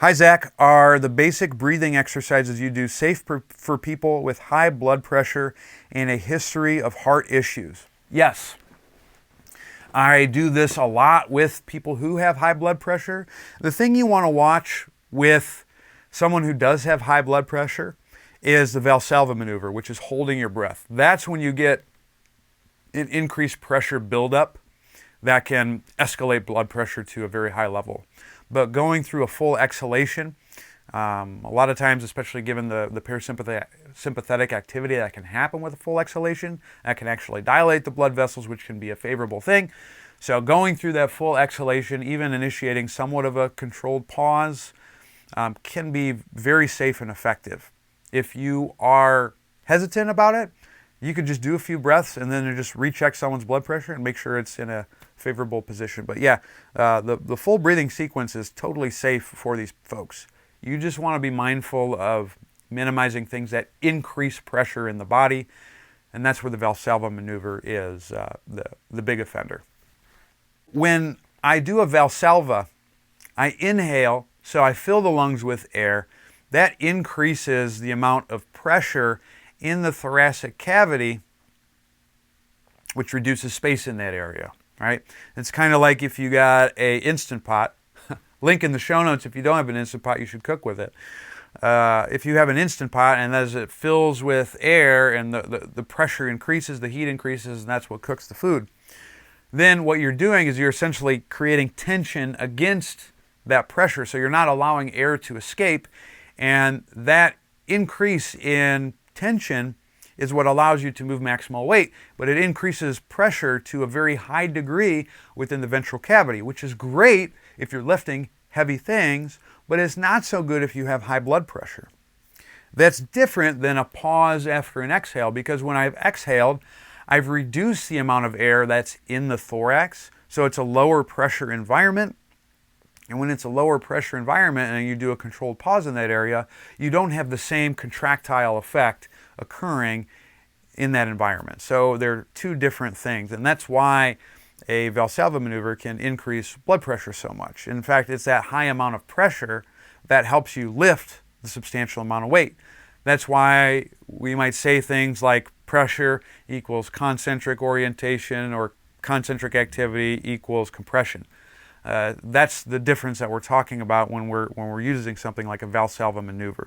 Hi, Zach. Are the basic breathing exercises you do safe for people with high blood pressure and a history of heart issues? Yes. I do this a lot with people who have high blood pressure. The thing you want to watch with someone who does have high blood pressure is the Valsalva maneuver, which is holding your breath. That's when you get an increased pressure buildup that can escalate blood pressure to a very high level. But going through a full exhalation, a lot of times, especially given the parasympathetic activity that can happen with a full exhalation, that can actually dilate the blood vessels, which can be a favorable thing. So going through that full exhalation, even initiating somewhat of a controlled pause, can be very safe and effective. If you are hesitant about it, you could just do a few breaths and then just recheck someone's blood pressure and make sure it's in a favorable position. But yeah, the full breathing sequence is totally safe for these folks. You just want to be mindful of minimizing things that increase pressure in the body, and that's where the Valsalva maneuver is the big offender. When I do a Valsalva, I inhale, so I fill the lungs with air. That increases the amount of pressure in the thoracic cavity, which reduces space in that area, right? It's kind of like if you got a Instant Pot. Link in the show notes. If you don't have an Instant Pot, you should cook with it. If you have an Instant Pot and as it fills with air and the pressure increases, the heat increases, and that's what cooks the food, then what you're doing is you're essentially creating tension against that pressure, so you're not allowing air to escape, and that increase in tension is what allows you to move maximal weight, but it increases pressure to a very high degree within the ventral cavity, which is great if you're lifting heavy things, but it's not so good if you have high blood pressure. That's different than a pause after an exhale, because when I've exhaled, I've reduced the amount of air that's in the thorax, so it's a lower pressure environment. And when it's a lower pressure environment and you do a controlled pause in that area, you don't have the same contractile effect occurring in that environment. So they're two different things, and that's why a Valsalva maneuver can increase blood pressure so much. In fact, it's that high amount of pressure that helps you lift the substantial amount of weight. That's why we might say things like pressure equals concentric orientation or concentric activity equals compression. That's the difference that we're talking about when we're using something like a Valsalva maneuver.